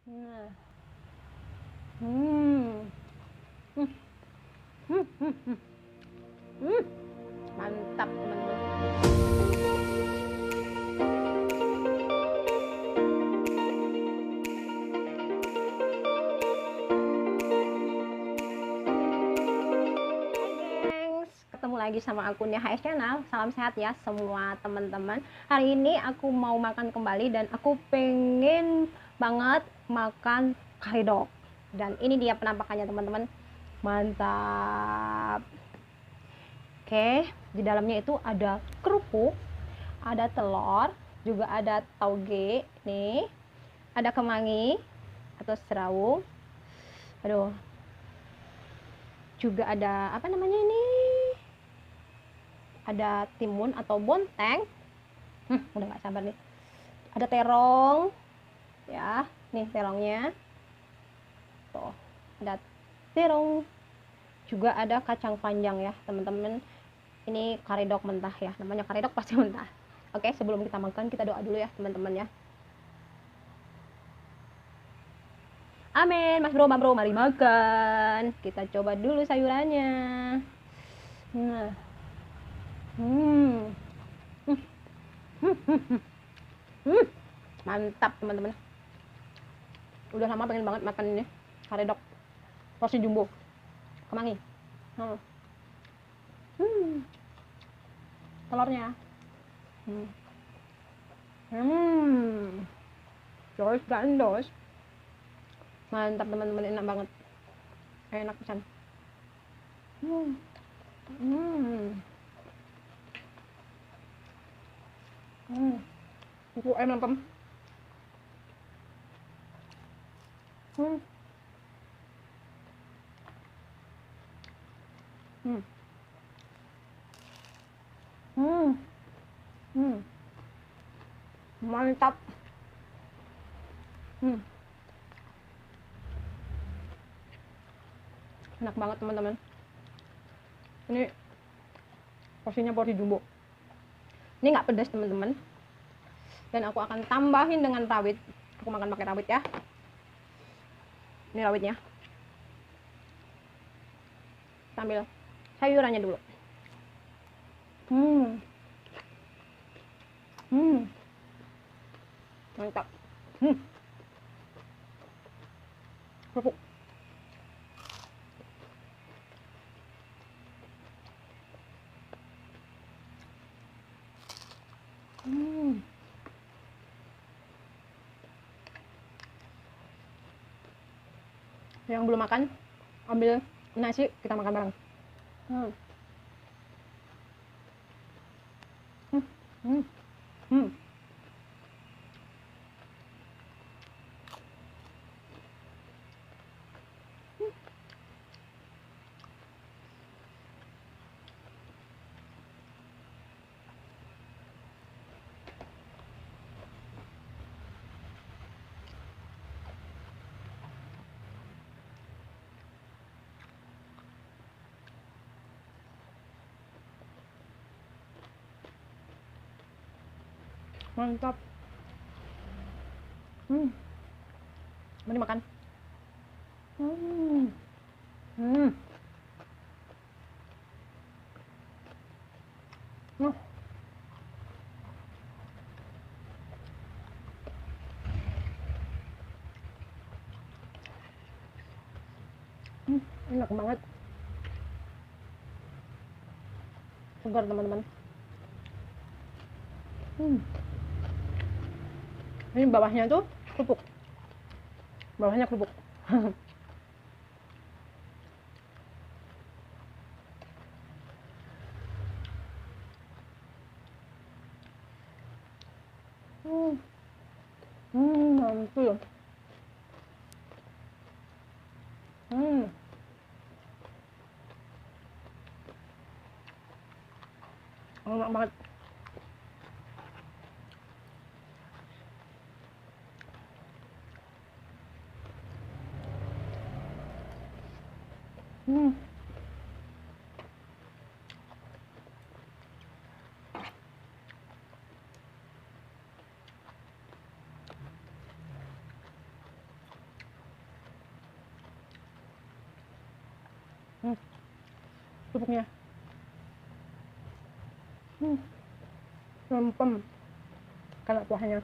Nah. Hmm. Hmm. Hmm. Hmm. Hmm. Hmm. Mantap, teman-teman. Gengs, ketemu lagi sama akunnya HS Channel. Salam sehat ya semua teman-teman. Hari ini aku mau makan kembali dan aku pengen banget makan karedok. Dan ini dia penampakannya teman-teman. Mantap. Oke, di dalamnya itu ada kerupuk, ada telur, juga ada tauge nih, ada kemangi atau serawung. Aduh, juga ada apa namanya ini? Ada timun atau bonteng. Udah nggak sabar nih. Ada terong, ya, nih terongnya. Tuh, ada terong. Juga ada kacang panjang ya, teman-teman. Ini karedok mentah ya, namanya karedok pasti mentah. Oke, sebelum kita makan kita doa dulu ya, teman-teman ya. Amin, Mas Bro, mari makan. Kita coba dulu sayurannya. Nah, hmm, hmm, hmm, hmm, hmm. Hmm, mantap teman-teman. Udah lama pengen banget makan ini karedok porsi jumbo kemangi. Hmm. Hmm, telurnya. Hmm. Hmm. Dos gandos. Mantap teman-teman, enak banget. Enak pisan. Hmm. Hmm. Hmm. Itu enak tem. Hmm. Hmm. Hmm. Hmm. Mantap. Hmm. Enak banget teman-teman. Ini porsinya porsi jumbo. Ini nggak pedas teman-teman. Dan aku akan tambahin dengan rawit. Aku makan pakai rawit ya. Ini rawitnya. Sambil sayurannya dulu. Hmm. Hmm. Mantap. Hmm. Kerupuk. Hmm. Yang belum makan, ambil nasi, kita makan bareng. Hmm. Hmm. Hmm. Hmm. Mantap. Hmm. Mari makan. Hmm. Hmm. Nah. Hmm. Enak banget. Segar teman-teman. Hmm. Ini bawahnya tuh kerupuk. Bawahnya kerupuk. Hmm. Mantul. Hmm. Enak banget. Hmm. kerupuknya. Lempem karena kuahnya.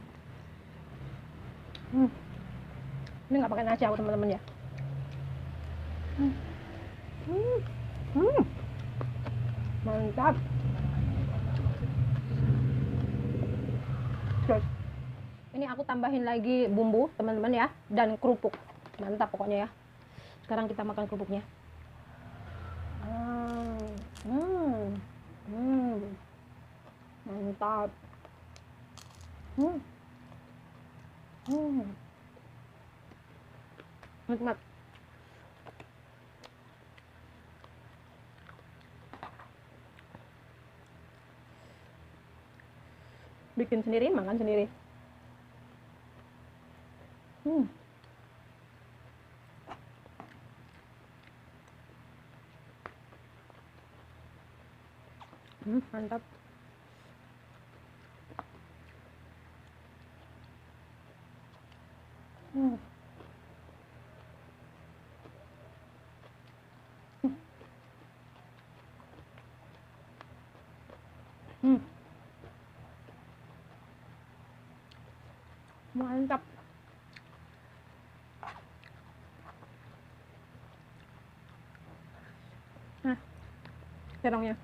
Ini nggak pakai nasi aku teman-teman ya. Mantap. Ini aku tambahin lagi bumbu teman-teman ya, dan kerupuk. Mantap pokoknya ya. Sekarang kita makan kerupuknya. Mantap. Nikmat. Bikin sendiri, makan sendiri. Mantap. Mantap. Nah, terongnya.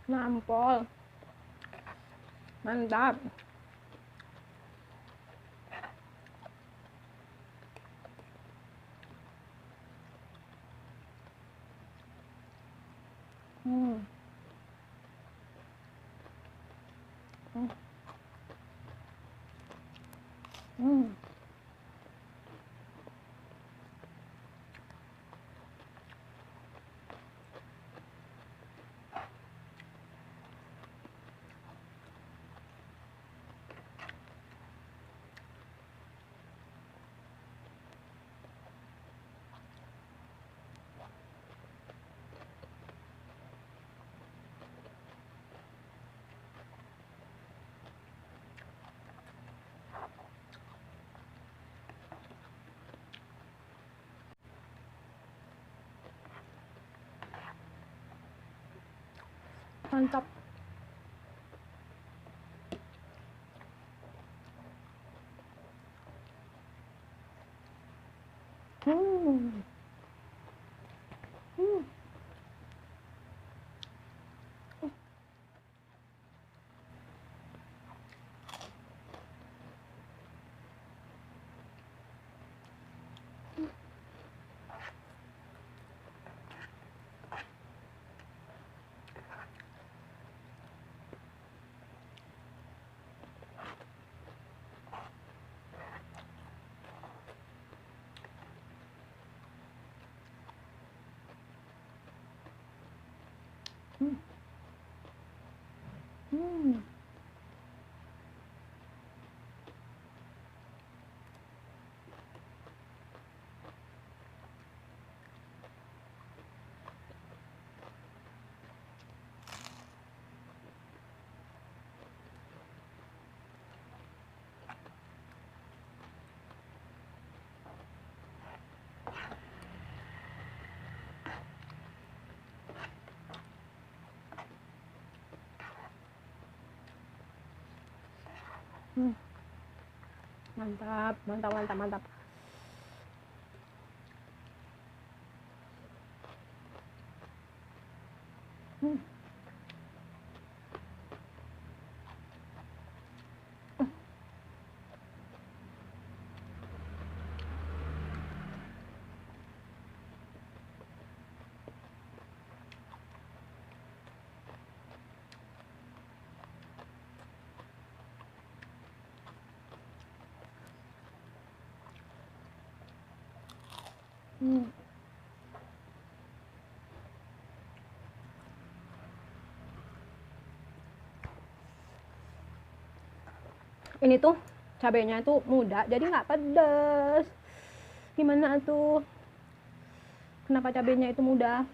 Nampol. Mantap. Mantap. Mantap, mantap, mantap, mantap. Ini tuh cabenya tuh muda, jadi nggak pedes. Gimana tuh? Kenapa cabenya itu mudah?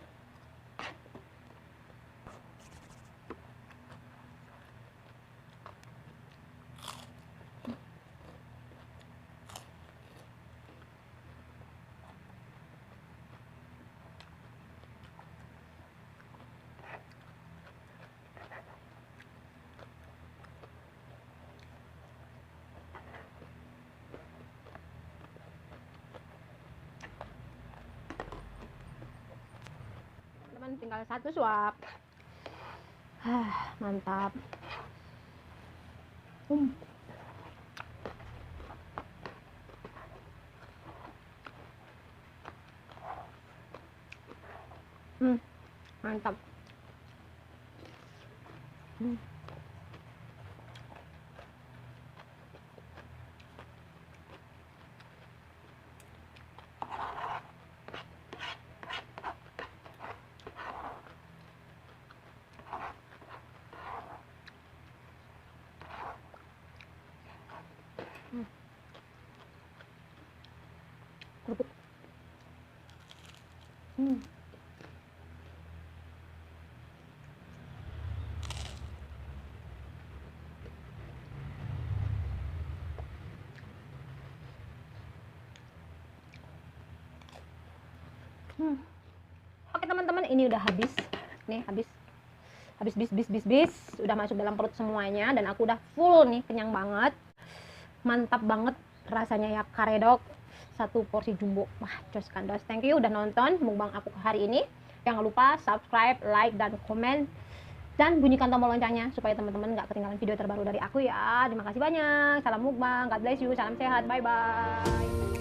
Teman, tinggal 1 suap. Mantap. Mantap. Kerupuk. Oke teman-teman, ini udah habis. Nih habis bis. Udah masuk dalam perut semuanya dan aku udah full nih, kenyang banget. Mantap banget rasanya ya karedok. 1 porsi jumbo. Wah, jos kandos. Thank you udah nonton mukbang aku hari ini. Jangan lupa subscribe, like, dan komen. Dan bunyikan tombol loncengnya supaya teman-teman gak ketinggalan video terbaru dari aku ya. Terima kasih banyak. Salam mukbang. God bless you. Salam sehat. Bye-bye.